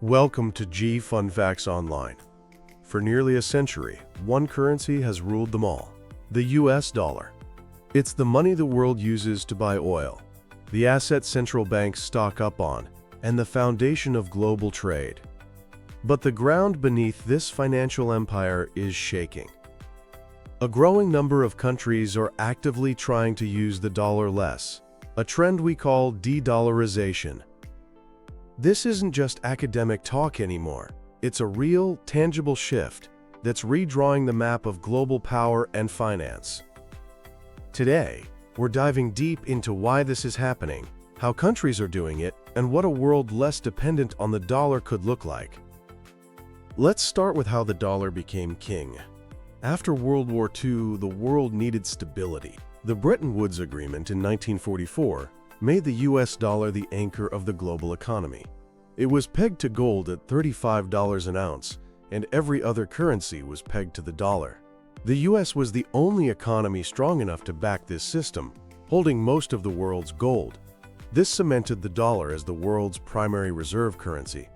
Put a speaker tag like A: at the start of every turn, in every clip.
A: Welcome to G Fun Facts Online. For nearly a century, one currency has ruled them all: the US dollar. It's the money the world uses to buy oil, the asset central banks stock up on, and the foundation of global trade. But the ground beneath this financial empire is shaking. A growing number of countries are actively trying to use the dollar less, a trend we call de-dollarization. This isn't just academic talk anymore. It's a real, tangible shift that's redrawing the map of global power and finance. Today, we're diving deep into why this is happening, how countries are doing it, and what a world less dependent on the dollar could look like. Let's start with how the dollar became king. After World War II, the world needed stability. The Bretton Woods Agreement in 1944 made the US dollar the anchor of the global economy. It was pegged to gold at $35 an ounce, and every other currency was pegged to the dollar. The US was the only economy strong enough to back this system, holding most of the world's gold. This cemented the dollar as the world's primary reserve currency.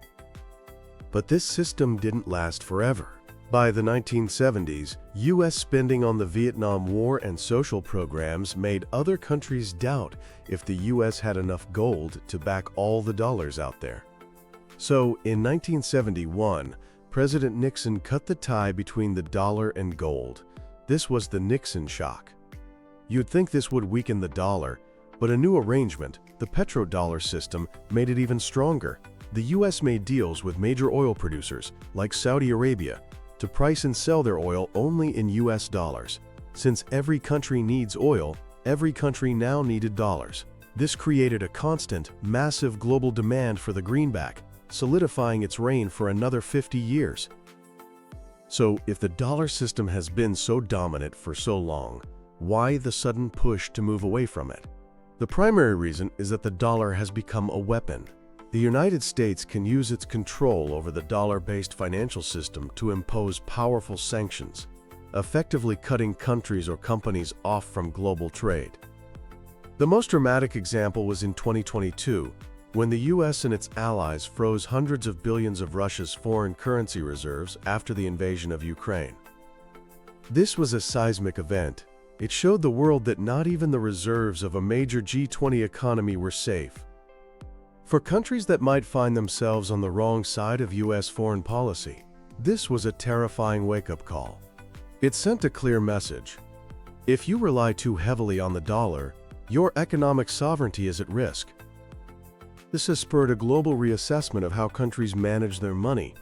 A: But this system didn't last forever. By the 1970s, US spending on the Vietnam War and social programs made other countries doubt if the US had enough gold to back all the dollars out there. So, in 1971, President Nixon cut the tie between the dollar and gold. This was the Nixon shock. You'd think this would weaken the dollar, but a new arrangement, the petrodollar system, made it even stronger. The US made deals with major oil producers, like Saudi Arabia, to price and sell their oil only in US dollars. Since every country needs oil, every country now needed dollars. This created a constant, massive global demand for the greenback, solidifying its reign for another 50 years. So, if the dollar system has been so dominant for so long, why the sudden push to move away from it? The primary reason is that the dollar has become a weapon. The United States can use its control over the dollar-based financial system to impose powerful sanctions, effectively cutting countries or companies off from global trade. The most dramatic example was in 2022, when the US and its allies froze hundreds of billions of Russia's foreign currency reserves after the invasion of Ukraine. This was a seismic event. It showed the world that not even the reserves of a major G20 economy were safe. For countries that might find themselves on the wrong side of US foreign policy, this was a terrifying wake-up call. It sent a clear message. If you rely too heavily on the dollar, your economic sovereignty is at risk. This has spurred a global reassessment of how countries manage their money.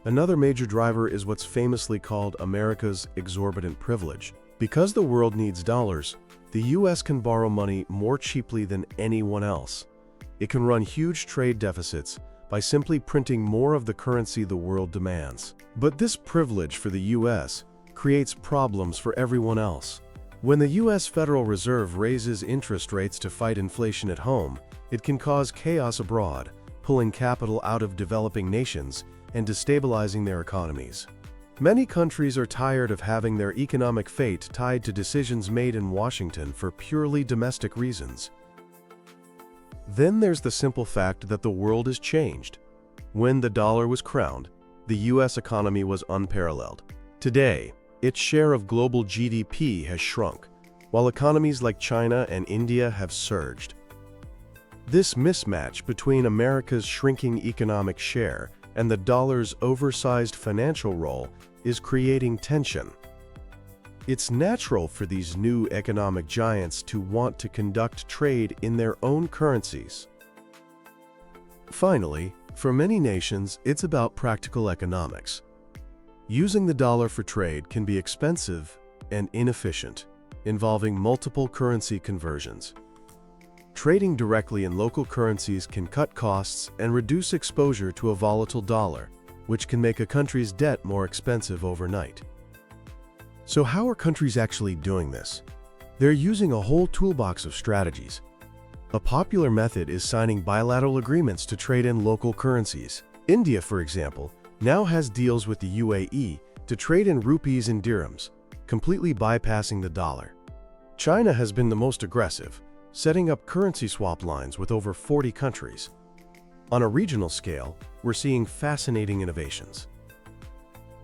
A: Another major driver is what's famously called America's exorbitant privilege. Because the world needs dollars, the US can borrow money more cheaply than anyone else. It can run huge trade deficits by simply printing more of the currency the world demands. But this privilege for the US creates problems for everyone else. When the US Federal Reserve raises interest rates to fight inflation at home, it can cause chaos abroad, pulling capital out of developing nations and destabilizing their economies. Many countries are tired of having their economic fate tied to decisions made in Washington for purely domestic reasons. Then there's the simple fact that the world has changed. When the dollar was crowned, the US economy was unparalleled. Today, its share of global GDP has shrunk, while economies like China and India have surged. This mismatch between America's shrinking economic share and the dollar's oversized financial role is creating tension. It's natural for these new economic giants to want to conduct trade in their own currencies. Finally, for many nations, it's about practical economics. Using the dollar for trade can be expensive and inefficient, involving multiple currency conversions. Trading directly in local currencies can cut costs and reduce exposure to a volatile dollar, which can make a country's debt more expensive overnight. So how are countries actually doing this? They're using a whole toolbox of strategies. A popular method is signing bilateral agreements to trade in local currencies. India, for example, now has deals with the UAE to trade in rupees and dirhams, completely bypassing the dollar. China has been the most aggressive, setting up currency swap lines with over 40 countries. On a regional scale, we're seeing fascinating innovations.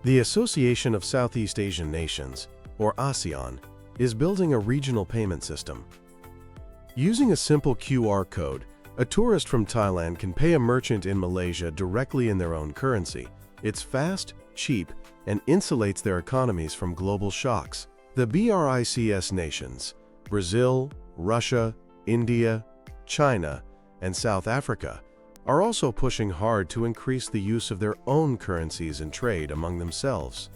A: The Association of Southeast Asian Nations, or ASEAN, is building a regional payment system. Using a simple QR code, a tourist from Thailand can pay a merchant in Malaysia directly in their own currency. It's fast, cheap, and insulates their economies from global shocks. The BRICS nations, Brazil, Russia, India, China, and South Africa, are also pushing hard to increase the use of their own currencies and trade among themselves.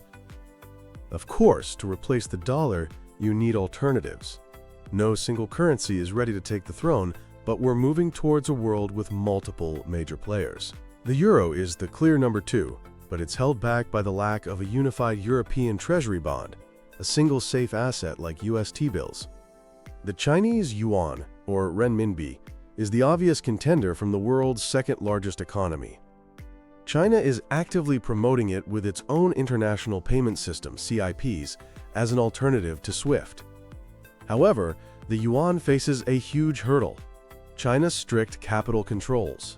A: Of course, to replace the dollar, you need alternatives. No single currency is ready to take the throne, but we're moving towards a world with multiple major players. The euro is the clear number 2, but it's held back by the lack of a unified European treasury bond, a single safe asset like US T-bills. The Chinese yuan, or renminbi, is the obvious contender from the world's second-largest economy. China is actively promoting it with its own international payment system, CIPs, as an alternative to SWIFT. However, the yuan faces a huge hurdle: China's strict capital controls.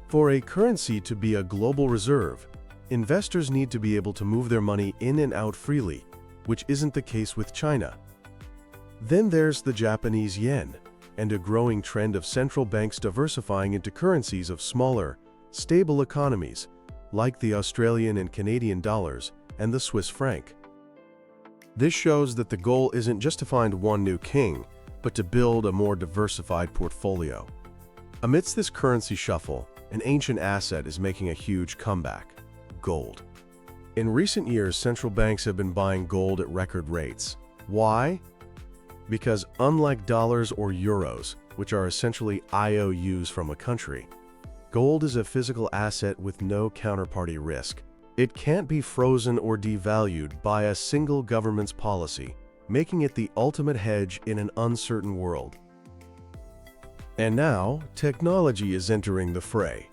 A: For a currency to be a global reserve, investors need to be able to move their money in and out freely, which isn't the case with China. Then there's the Japanese yen, and a growing trend of central banks diversifying into currencies of smaller, stable economies, like the Australian and Canadian dollars and the Swiss franc. This shows that the goal isn't just to find one new king, but to build a more diversified portfolio. Amidst this currency shuffle, an ancient asset is making a huge comeback: gold. In recent years, central banks have been buying gold at record rates. Why? Because unlike dollars or euros, which are essentially IOUs from a country, gold is a physical asset with no counterparty risk. It can't be frozen or devalued by a single government's policy, making it the ultimate hedge in an uncertain world. And now, technology is entering the fray.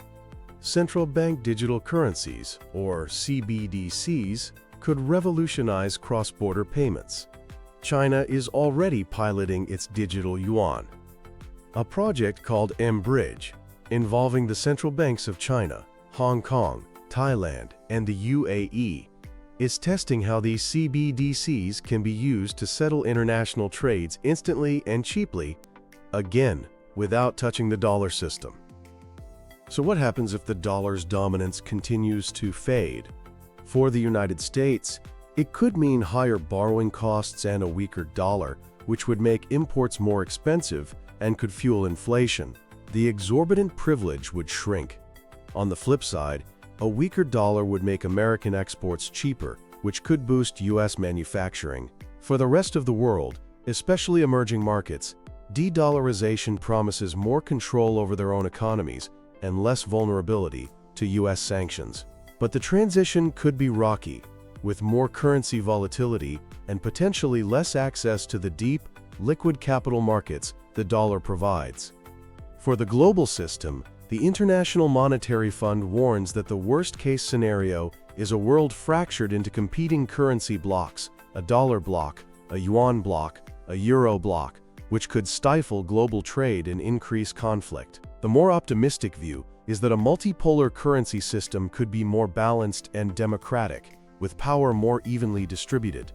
A: Central bank digital currencies, or CBDCs, could revolutionize cross-border payments. China is already piloting its digital yuan. A project called mBridge, involving the central banks of China, Hong Kong, Thailand, and the UAE, is testing how these CBDCs can be used to settle international trades instantly and cheaply, again, without touching the dollar system. So what happens if the dollar's dominance continues to fade? For the United States, it could mean higher borrowing costs and a weaker dollar, which would make imports more expensive and could fuel inflation. The exorbitant privilege would shrink. On the flip side, a weaker dollar would make American exports cheaper, which could boost US manufacturing. For the rest of the world, especially emerging markets, de-dollarization promises more control over their own economies and less vulnerability to US sanctions. But the transition could be rocky, with more currency volatility and potentially less access to the deep, liquid capital markets the dollar provides. For the global system, the International Monetary Fund warns that the worst-case scenario is a world fractured into competing currency blocks: a dollar block, a yuan block, a euro block, which could stifle global trade and increase conflict. The more optimistic view is that a multipolar currency system could be more balanced and democratic, with power more evenly distributed.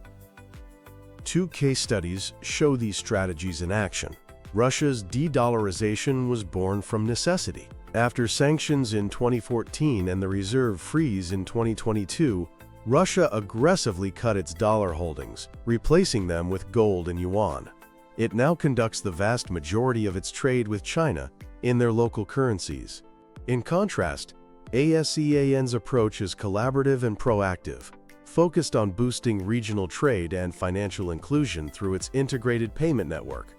A: 2 case studies show these strategies in action. Russia's de-dollarization was born from necessity. After sanctions in 2014 and the reserve freeze in 2022, Russia aggressively cut its dollar holdings, replacing them with gold and yuan. It now conducts the vast majority of its trade with China in their local currencies. In contrast, ASEAN's approach is collaborative and proactive, focused on boosting regional trade and financial inclusion through its integrated payment network.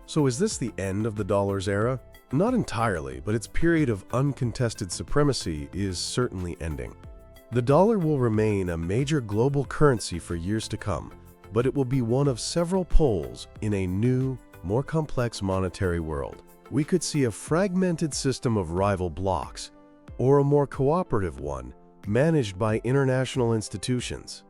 A: So is this the end of the dollar's era? Not entirely, but its period of uncontested supremacy is certainly ending. The dollar will remain a major global currency for years to come, but it will be one of several poles in a new, more complex monetary world. We could see a fragmented system of rival blocks, or a more cooperative one managed by international institutions.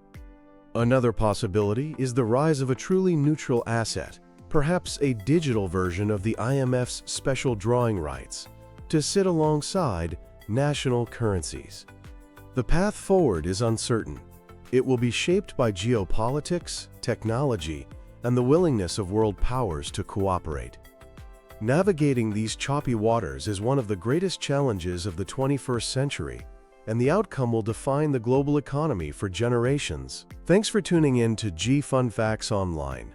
A: Another possibility is the rise of a truly neutral asset, perhaps a digital version of the IMF's special drawing rights, to sit alongside National currencies. The path forward is uncertain. It will be shaped by geopolitics, technology, and the willingness of world powers to cooperate. Navigating these choppy waters is one of the greatest challenges of the 21st century, and the outcome will define the global economy for generations. Thanks for tuning in to G Fun Facts Online.